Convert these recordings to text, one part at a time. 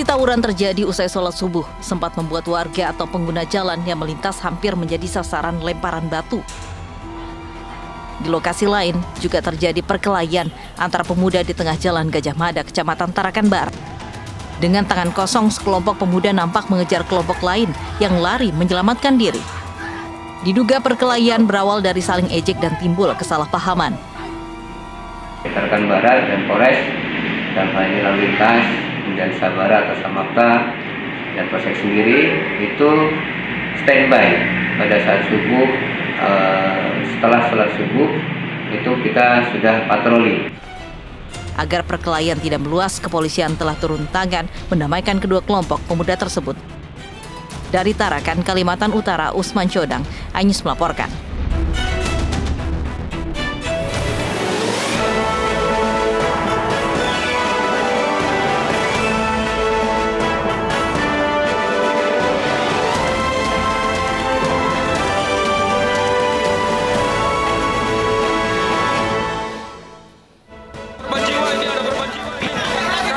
Aksi tawuran terjadi usai sholat subuh, sempat membuat warga atau pengguna jalan yang melintas hampir menjadi sasaran lemparan batu. Di lokasi lain juga terjadi perkelahian antara pemuda di tengah jalan Gajah Mada, Kecamatan Tarakan Barat. Dengan tangan kosong, sekelompok pemuda nampak mengejar kelompok lain yang lari menyelamatkan diri. Diduga perkelahian berawal dari saling ejek dan timbul kesalahpahaman. Tarakan Barat dan Polres dan hal ini lalu lintas dan Sabara atau Samapta dan Polsek sendiri itu standby pada saat subuh. Setelah sholat subuh itu kita sudah patroli. Agar perkelahian tidak meluas, kepolisian telah turun tangan mendamaikan kedua kelompok pemuda tersebut. Dari Tarakan, Kalimantan Utara, Usman Codang, Ainus melaporkan.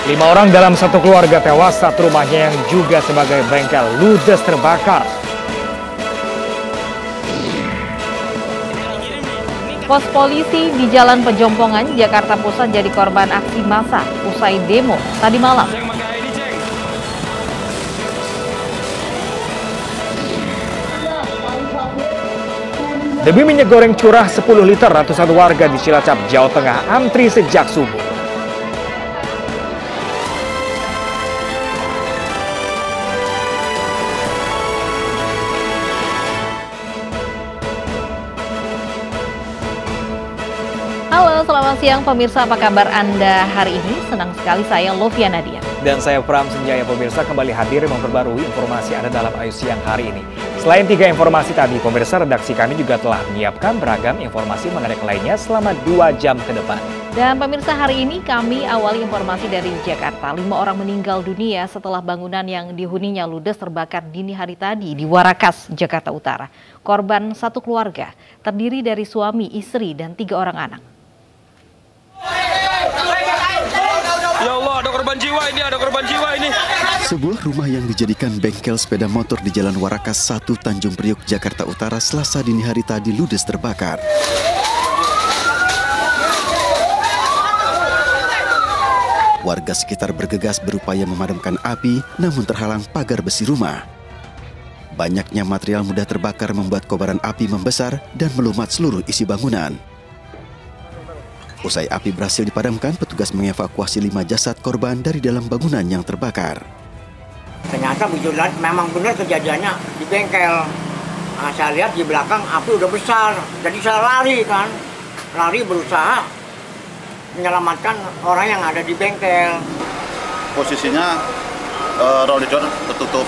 5 orang dalam satu keluarga tewas saat rumahnya yang juga sebagai bengkel ludes terbakar. Pos polisi di Jalan Pejompongan, Jakarta Pusat jadi korban aksi massa usai demo tadi malam. Demi minyak goreng curah 10 liter, ratusan warga di Cilacap, Jawa Tengah antri sejak subuh. Halo, selamat siang pemirsa, apa kabar Anda hari ini? Senang sekali saya Lovia Nadia. Dan saya Pram Senjaya, pemirsa kembali hadir memperbarui informasi Anda dalam Ayu Siang hari ini. Selain 3 informasi tadi, pemirsa redaksi kami juga telah menyiapkan beragam informasi menarik lainnya selama 2 jam ke depan. Dan pemirsa, hari ini kami awali informasi dari Jakarta. 5 orang meninggal dunia setelah bangunan yang dihuninya ludes terbakar dini hari tadi di Warakas, Jakarta Utara. Korban satu keluarga, terdiri dari suami, istri, dan 3 orang anak. Ya Allah, ada korban jiwa ini, Sebuah rumah yang dijadikan bengkel sepeda motor di Jalan Warakas 1 Tanjung Priok, Jakarta Utara, Selasa dini hari tadi ludes terbakar. Warga sekitar bergegas berupaya memadamkan api, namun terhalang pagar besi rumah. Banyaknya material mudah terbakar membuat kobaran api membesar dan melumat seluruh isi bangunan. Usai api berhasil dipadamkan, petugas mengevakuasi 5 jasad korban dari dalam bangunan yang terbakar. Ternyata memang benar kejadiannya di bengkel. Nah, saya lihat di belakang api udah besar, jadi saya lari berusaha menyelamatkan orang yang ada di bengkel. Posisinya rolling door tertutup.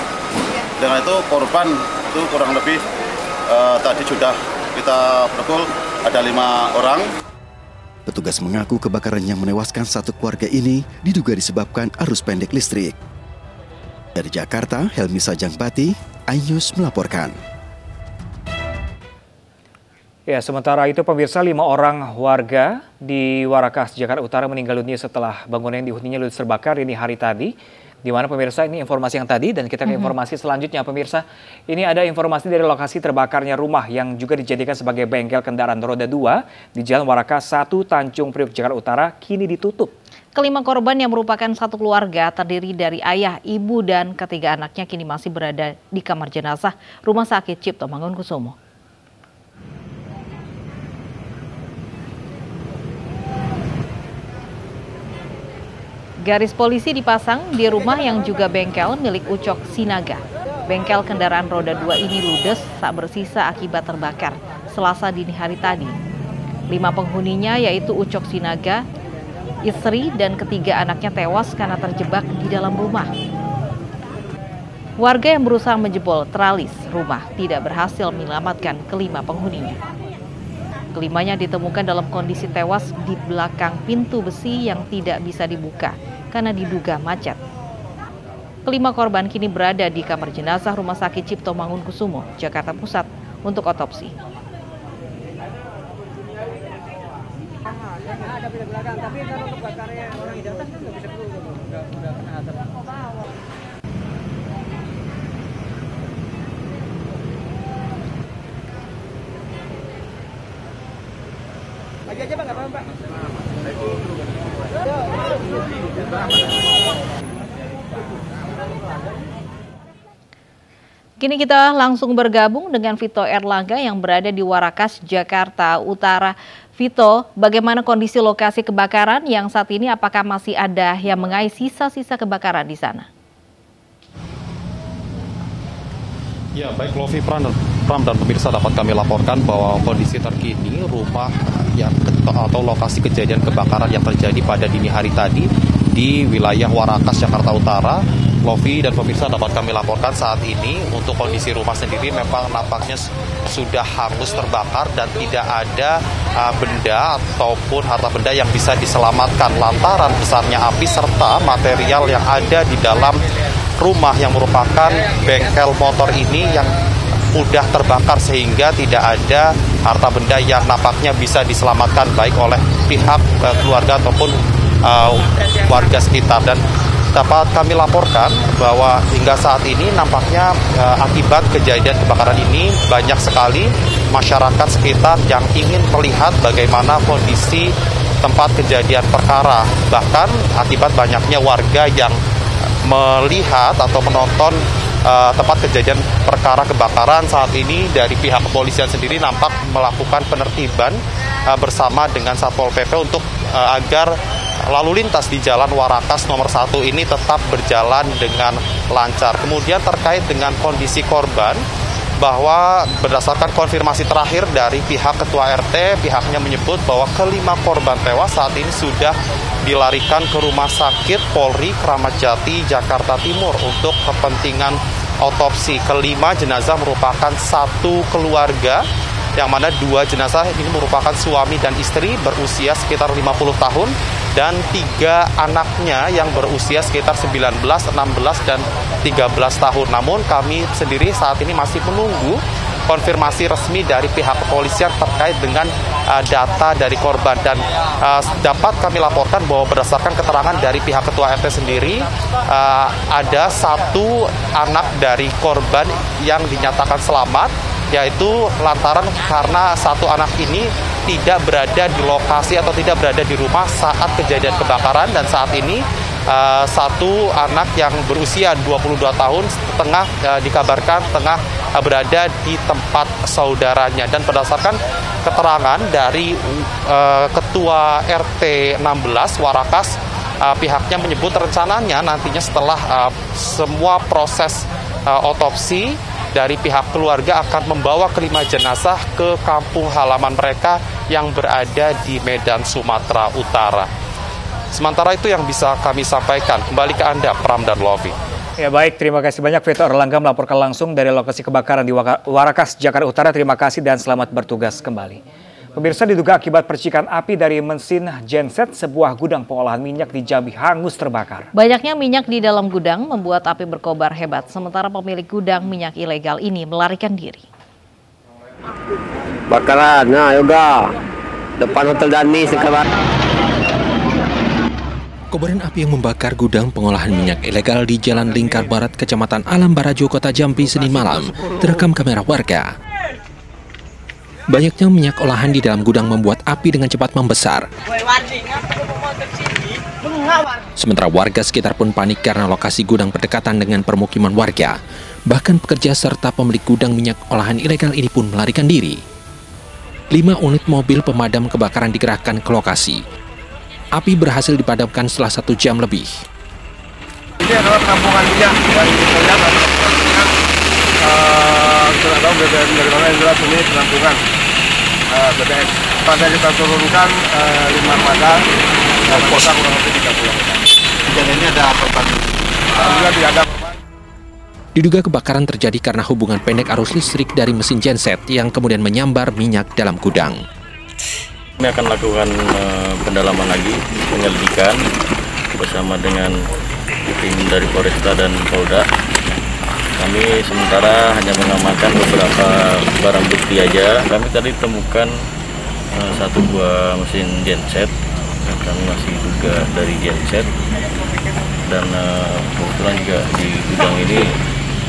Dengan itu korban itu kurang lebih tadi sudah kita pukul ada 5 orang. Petugas mengaku kebakaran yang menewaskan satu keluarga ini diduga disebabkan arus pendek listrik. Dari Jakarta, Helmi Sajangbati, iNews melaporkan. Ya, sementara itu pemirsa 5 orang warga di Warakas, Jakarta Utara meninggal dunia setelah bangunan yang dihuninya ludes terbakar ini hari tadi. Di mana pemirsa, ini informasi yang tadi dan kita ke informasi selanjutnya pemirsa. Ini ada informasi dari lokasi terbakarnya rumah yang juga dijadikan sebagai bengkel kendaraan roda 2 di Jalan Warakas 1 Tanjung Priok, Jakarta Utara kini ditutup. Kelima korban yang merupakan satu keluarga terdiri dari ayah, ibu, dan ketiga anaknya kini masih berada di kamar jenazah Rumah Sakit Cipto Mangunkusumo. Garis polisi dipasang di rumah yang juga bengkel milik Ucok Sinaga. Bengkel kendaraan roda 2 ini ludes tak bersisa akibat terbakar Selasa dini hari tadi. 5 penghuninya yaitu Ucok Sinaga, istri, dan ketiga anaknya tewas karena terjebak di dalam rumah. Warga yang berusaha menjebol tralis rumah tidak berhasil menyelamatkan kelima penghuninya. Kelimanya ditemukan dalam kondisi tewas di belakang pintu besi yang tidak bisa dibuka karena diduga macet. Kelima korban kini berada di kamar jenazah Rumah Sakit Cipto Mangunkusumo, Jakarta Pusat untuk otopsi. Kini kita langsung bergabung dengan Vito Erlangga yang berada di Warakas, Jakarta Utara. Vito, bagaimana kondisi lokasi kebakaran yang saat ini? Apakah masih ada yang mengais sisa-sisa kebakaran di sana? Ya, baik Lovi, Pram dan pemirsa, dapat kami laporkan bahwa kondisi terkini rumah atau lokasi kejadian kebakaran yang terjadi pada dini hari tadi di wilayah Warakas, Jakarta Utara. Lovi dan pemirsa, dapat kami laporkan saat ini untuk kondisi rumah sendiri memang nampaknya sudah hangus terbakar dan tidak ada benda ataupun harta benda yang bisa diselamatkan lantaran besarnya api serta material yang ada di dalam rumah yang merupakan bengkel motor ini yang mudah terbakar sehingga tidak ada harta benda yang nampaknya bisa diselamatkan baik oleh pihak keluarga ataupun warga sekitar. Dan dapat kami laporkan bahwa hingga saat ini nampaknya akibat kejadian kebakaran ini banyak sekali masyarakat sekitar yang ingin melihat bagaimana kondisi tempat kejadian perkara. Bahkan akibat banyaknya warga yang melihat atau menonton tempat kejadian perkara kebakaran saat ini, dari pihak kepolisian sendiri nampak melakukan penertiban bersama dengan Satpol PP untuk agar lalu lintas di Jalan Warakas nomor 1 ini tetap berjalan dengan lancar. Kemudian terkait dengan kondisi korban, bahwa berdasarkan konfirmasi terakhir dari pihak Ketua RT, pihaknya menyebut bahwa kelima korban tewas saat ini sudah dilarikan ke Rumah Sakit Polri Kramat Jati, Jakarta Timur untuk kepentingan otopsi. Kelima jenazah merupakan satu keluarga, yang mana 2 jenazah ini merupakan suami dan istri berusia sekitar 50 tahun dan 3 anaknya yang berusia sekitar 19, 16, dan 13 tahun. Namun kami sendiri saat ini masih menunggu konfirmasi resmi dari pihak kepolisian terkait dengan data dari korban. Dan dapat kami laporkan bahwa berdasarkan keterangan dari pihak Ketua RT sendiri, ada 1 anak dari korban yang dinyatakan selamat, yaitu lantaran karena 1 anak ini tidak berada di lokasi atau tidak berada di rumah saat kejadian kebakaran, dan saat ini 1 anak yang berusia 22 tahun dikabarkan tengah berada di tempat saudaranya. Dan berdasarkan keterangan dari Ketua RT 16 Warakas, pihaknya menyebut rencananya nantinya setelah semua proses otopsi dari pihak keluarga akan membawa kelima jenazah ke kampung halaman mereka yang berada di Medan, Sumatera Utara. Sementara itu yang bisa kami sampaikan. Kembali ke Anda, Pram dan Lovi. Ya baik, terima kasih banyak Vito Erlangga melaporkan langsung dari lokasi kebakaran di Warakas, Jakarta Utara. Terima kasih dan selamat bertugas kembali. Pemirsa, diduga akibat percikan api dari mesin genset, sebuah gudang pengolahan minyak di Jambi hangus terbakar. Banyaknya minyak di dalam gudang membuat api berkobar hebat, sementara pemilik gudang minyak ilegal ini melarikan diri. Bakaran, nah yoga, depan Hotel Dani sekarang. Kobaran api yang membakar gudang pengolahan minyak ilegal di Jalan Lingkar Barat, Kecamatan Alam Barajo, Kota Jambi, Senin malam, terekam kamera warga. Banyaknya minyak olahan di dalam gudang membuat api dengan cepat membesar. Sementara warga sekitar pun panik karena lokasi gudang berdekatan dengan permukiman warga. Bahkan pekerja serta pemilik gudang minyak olahan ilegal ini pun melarikan diri. 5 unit mobil pemadam kebakaran dikerahkan ke lokasi. Api berhasil dipadamkan setelah 1 jam lebih. Ini adalah penampungan minyak dari Koyak atau tidak tahu BBM dari mana, yang jelas ini penampungan BBM. Pada kita turunkan 5 armada dan kota kurang lebih 30 meter. Kejadian ini ada korban? Alhamdulillah tidak ada korban. Diduga kebakaran terjadi karena hubungan pendek arus listrik dari mesin genset yang kemudian menyambar minyak dalam gudang. Kami akan lakukan pendalaman lagi, penyelidikan bersama dengan tim dari Polresta dan Polda. Kami sementara hanya mengamankan beberapa barang bukti aja. Kami tadi temukan 1 buah mesin genset, dan kami masih duga dari genset. dan kebetulan juga di gudang ini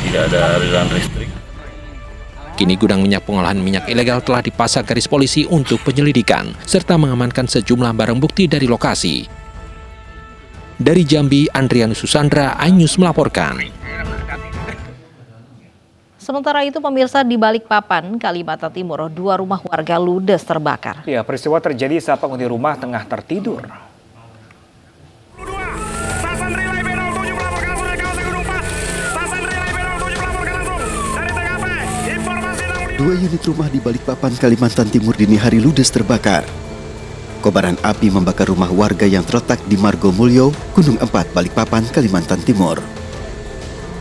tidak ada aliran listrik. Kini gudang minyak pengolahan minyak ilegal telah dipasang garis polisi untuk penyelidikan, serta mengamankan sejumlah barang bukti dari lokasi. Dari Jambi, Andrianus Susandra, iNews melaporkan. Sementara itu pemirsa, di Balikpapan, Kalimantan Timur, 2 rumah warga ludes terbakar. Ya, peristiwa terjadi saat penghuni rumah tengah tertidur. Dua unit rumah di Balikpapan, Kalimantan Timur dini hari ludes terbakar. Kobaran api membakar rumah warga yang terletak di Margo Mulyo, Gunung Empat, Balikpapan, Kalimantan Timur.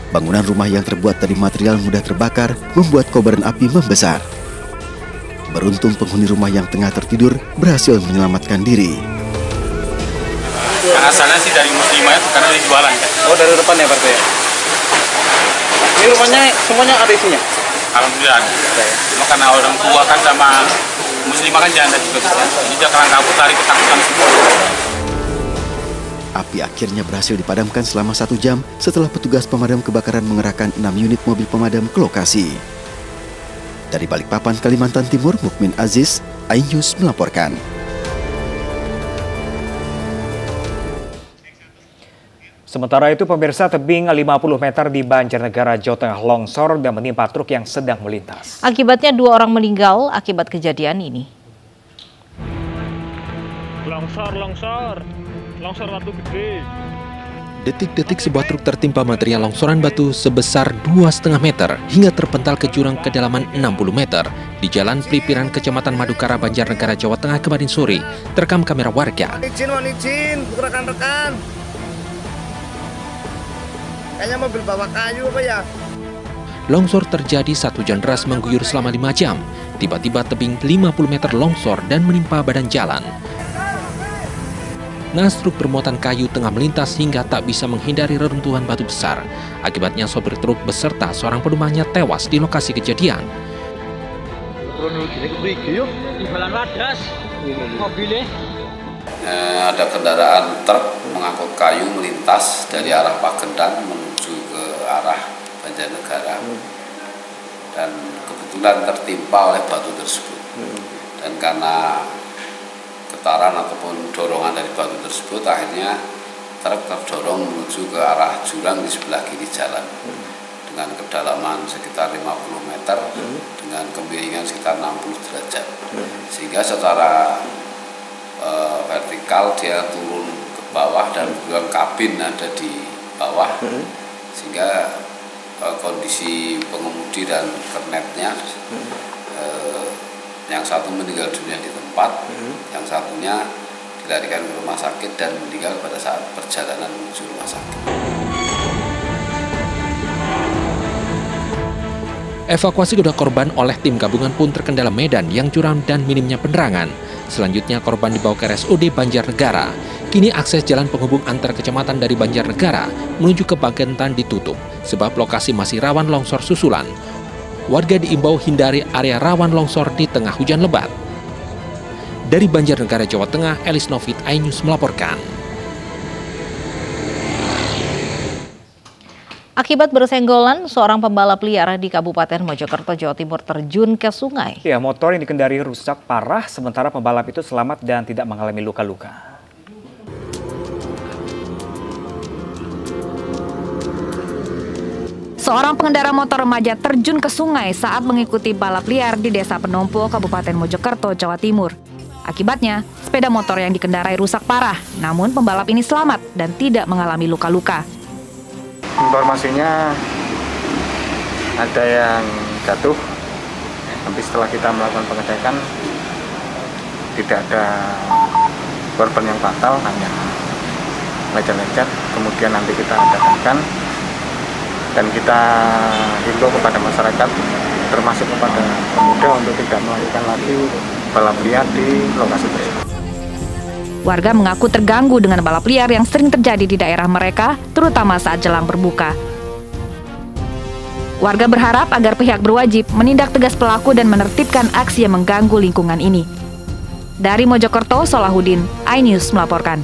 Bangunan rumah yang terbuat dari material mudah terbakar membuat kobaran api membesar. Beruntung penghuni rumah yang tengah tertidur berhasil menyelamatkan diri. Yang asalnya sih dari muslimah itu karena dijualan kan. Oh, dari depan ya Pak ya? Ini rumahnya semuanya ada isinya? Alhamdulillah ada. Cuma karena orang tua kan sama muslimah kan janda juga bisa. Jadi dia karena kabur lari ketakutan semua. Api akhirnya berhasil dipadamkan selama 1 jam setelah petugas pemadam kebakaran mengerahkan 6 unit mobil pemadam ke lokasi. Dari Balikpapan, Kalimantan Timur, Mukmin Aziz, iNews melaporkan. Sementara itu, pemirsa, tebing 50 meter di Banjarnegara, Jawa Tengah longsor dan menimpa truk yang sedang melintas. Akibatnya 2 orang meninggal akibat kejadian ini. Longsor batu gede. Detik-detik sebuah truk tertimpa material longsoran batu sebesar 2,5 meter hingga terpental ke jurang kedalaman 60 meter di Jalan Plipiran, Kecamatan Madukara, Banjarnegara, Jawa Tengah kemarin sore, terekam kamera warga. Izin, rekan-rekan. Kayaknya mobil bawa kayu apa ya? Longsor terjadi saat hujan deras mengguyur selama 5 jam. Tiba-tiba tebing 50 meter longsor dan menimpa badan jalan. Nas truk bermuatan kayu tengah melintas hingga tak bisa menghindari reruntuhan batu besar. Akibatnya sopir truk beserta seorang penumpangnya tewas di lokasi kejadian. Ada kendaraan truk mengangkut kayu melintas dari arah Pagendan menuju ke arah Banjarnegara dan kebetulan tertimpa oleh batu tersebut. Dan karena getaran ataupun dorongan dari batu tersebut, akhirnya truk terdorong menuju ke arah jurang di sebelah kiri jalan dengan kedalaman sekitar 50 meter dengan kemiringan sekitar 60 derajat, sehingga secara vertikal dia turun ke bawah dan kemudian kabin ada di bawah, sehingga kondisi pengemudi dan kernetnya yang satu meninggal dunia di tempat, yang satunya dilarikan ke rumah sakit dan meninggal pada saat perjalanan menuju rumah sakit. Evakuasi kedua korban oleh tim gabungan pun terkendala medan yang curam dan minimnya penerangan. Selanjutnya korban dibawa ke RSUD Banjarnegara. Kini akses jalan penghubung antar kecamatan dari Banjarnegara menuju ke Pagentan ditutup sebab lokasi masih rawan longsor susulan. Warga diimbau hindari area rawan longsor di tengah hujan lebat. Dari Banjarnegara, Jawa Tengah, Elis Novit, iNews melaporkan. Akibat bersenggolan, seorang pembalap liar di Kabupaten Mojokerto, Jawa Timur terjun ke sungai. Ya, motor yang dikendari rusak parah, sementara pembalap itu selamat dan tidak mengalami luka-luka. Seorang pengendara motor remaja terjun ke sungai saat mengikuti balap liar di Desa Penompo, Kabupaten Mojokerto, Jawa Timur. Akibatnya, sepeda motor yang dikendarai rusak parah, namun pembalap ini selamat dan tidak mengalami luka-luka. Informasinya ada yang jatuh, tapi setelah kita melakukan pengecekan tidak ada korban yang fatal, hanya lecet-lecet. Kemudian nanti kita adakan dan kita himbau kepada masyarakat, termasuk kepada pemuda, untuk tidak melakukan lagi balap liar di lokasi tersebut. Warga mengaku terganggu dengan balap liar yang sering terjadi di daerah mereka, terutama saat jelang berbuka. Warga berharap agar pihak berwajib menindak tegas pelaku dan menertibkan aksi yang mengganggu lingkungan ini. Dari Mojokerto, Solahuddin, iNews melaporkan.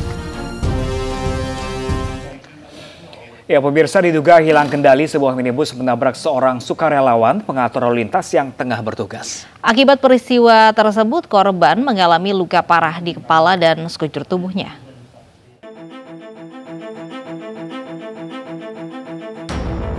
Ya, pemirsa, diduga hilang kendali sebuah minibus menabrak seorang sukarelawan pengatur lalu lintas yang tengah bertugas. Akibat peristiwa tersebut, korban mengalami luka parah di kepala dan sekujur tubuhnya.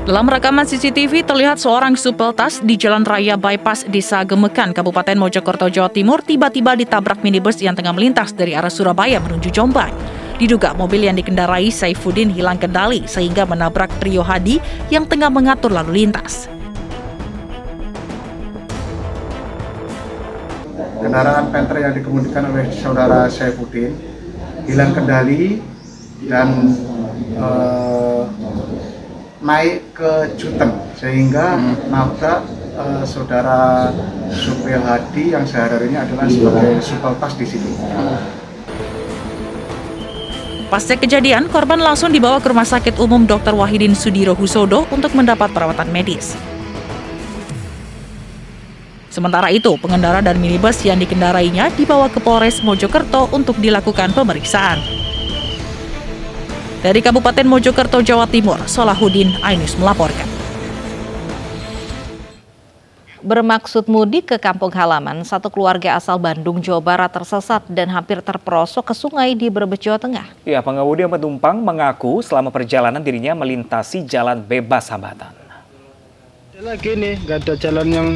Dalam rekaman CCTV terlihat seorang supel tas di Jalan Raya Bypass Desa Gemekan, Kabupaten Mojokerto, Jawa Timur tiba-tiba ditabrak minibus yang tengah melintas dari arah Surabaya menuju Jombang. Diduga mobil yang dikendarai Saifuddin hilang kendali sehingga menabrak Rio Hadi yang tengah mengatur lalu lintas. Kendaraan Panther yang dikemudikan oleh saudara Saifuddin hilang kendali dan naik ke Juten sehingga nabrak saudara Supri Hadi yang sehari-harinya adalah sebagai supel tas di sini. Pasca kejadian, korban langsung dibawa ke Rumah Sakit Umum Dr. Wahidin Sudirohusodo untuk mendapat perawatan medis. Sementara itu, pengendara dan minibus yang dikendarainya dibawa ke Polres Mojokerto untuk dilakukan pemeriksaan. Dari Kabupaten Mojokerto, Jawa Timur, Solahuddin Ainus melaporkan. Bermaksud mudik ke kampung halaman, satu keluarga asal Bandung, Jawa Barat tersesat dan hampir terperosok ke sungai di Brebes, Jawa Tengah. Ya, pengemudi yang penumpang mengaku selama perjalanan dirinya melintasi jalan bebas hambatan. Lagi nih, nggak ada jalan yang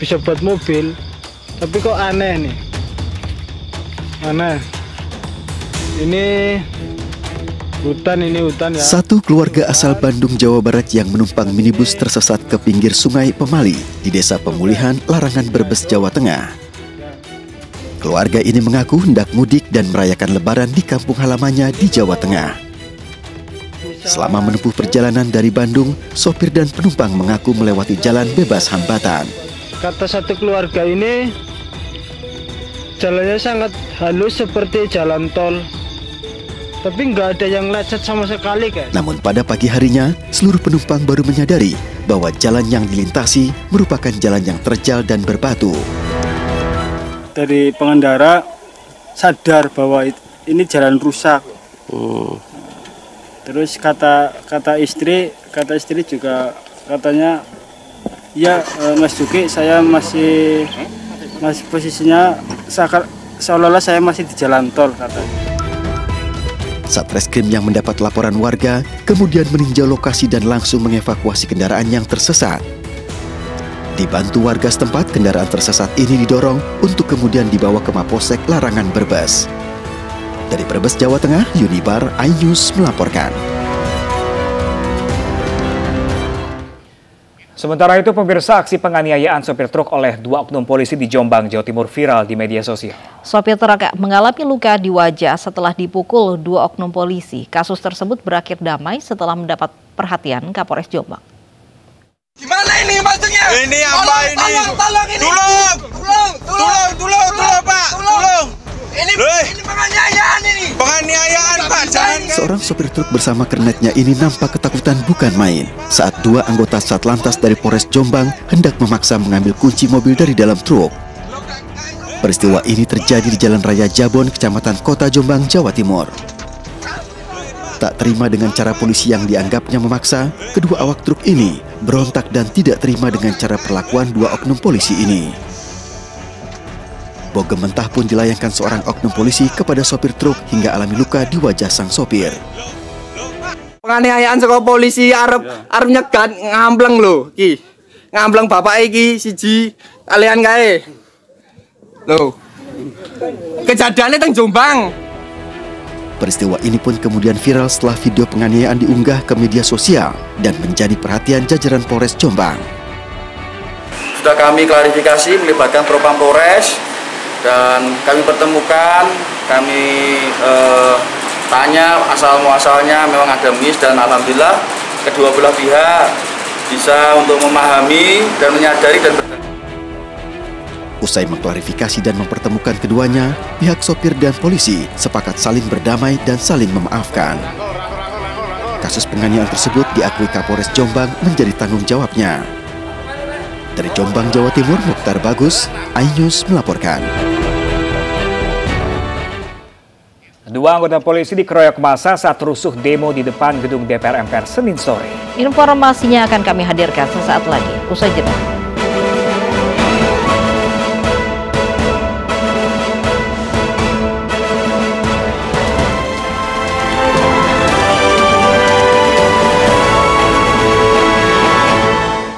bisa buat mobil, tapi kok aneh nih. Aneh. Ini hutan ya. Satu keluarga asal Bandung, Jawa Barat yang menumpang minibus tersesat ke pinggir sungai Pemali di Desa Pemulihan, Larangan, Brebes, Jawa Tengah. Keluarga ini mengaku hendak mudik dan merayakan Lebaran di kampung halamannya di Jawa Tengah. Selama menempuh perjalanan dari Bandung, sopir dan penumpang mengaku melewati jalan bebas hambatan. Kata satu keluarga ini, jalannya sangat halus seperti jalan tol. Tapi nggak ada yang lecet sama sekali, kan? Namun pada pagi harinya, seluruh penumpang baru menyadari bahwa jalan yang dilintasi merupakan jalan yang terjal dan berbatu. Dari pengendara sadar bahwa ini jalan rusak. Terus kata istri juga katanya, ya Mas Juki, saya masih posisinya seolah-olah saya masih di jalan tol, katanya. Satreskrim yang mendapat laporan warga kemudian meninjau lokasi dan langsung mengevakuasi kendaraan yang tersesat. Dibantu warga setempat, kendaraan tersesat ini didorong untuk kemudian dibawa ke Mapolsek Larangan, Brebes. Dari Brebes, Jawa Tengah, Yunibar iNews melaporkan. Sementara itu, pemirsa, aksi penganiayaan sopir truk oleh dua oknum polisi di Jombang, Jawa Timur viral di media sosial. Sopir truk mengalami luka di wajah setelah dipukul dua oknum polisi. Kasus tersebut berakhir damai setelah mendapat perhatian Kapolres Jombang. Gimana ini maksudnya? Ini apa ini? Tolong ini. Tolong Pak. Tolong. Ini penganiayaan ini. Penganiayaan Pak. Seorang sopir truk bersama kernetnya ini nampak ketakutan bukan main saat dua anggota Satlantas dari Polres Jombang hendak memaksa mengambil kunci mobil dari dalam truk. Peristiwa ini terjadi di Jalan Raya Jabon, Kecamatan Kota Jombang, Jawa Timur. Tak terima dengan cara polisi yang dianggapnya memaksa, kedua awak truk ini berontak dan tidak terima dengan cara perlakuan dua oknum polisi ini. Bogem mentah pun dilayangkan seorang oknum polisi kepada sopir truk hingga alami luka di wajah sang sopir. Penganiayaan saka polisi arep nyegat ngambleng lho iki. Ngambleng bapak iki siji kalian kae. Lho. Kejadiannya teng Jombang. Peristiwa ini pun kemudian viral setelah video penganiayaan diunggah ke media sosial dan menjadi perhatian jajaran Polres Jombang. Sudah kami klarifikasi melibatkan Propam Polres dan kami pertemukan, kami tanya asal muasalnya memang ada miss dan alhamdulillah kedua belah pihak bisa untuk memahami dan menyadari dan Usai mengklarifikasi dan mempertemukan keduanya, pihak sopir dan polisi sepakat saling berdamai dan saling memaafkan. Kasus penganiayaan tersebut diakui Kapolres Jombang menjadi tanggung jawabnya. Dari Jombang, Jawa Timur, Mukhtar Bagus, iNews melaporkan. Dua Dua anggota polisi dikeroyok massa saat rusuh demo di depan gedung DPR MPR Senin sore. Informasinya akan kami hadirkan sesaat lagi. Usai jeda.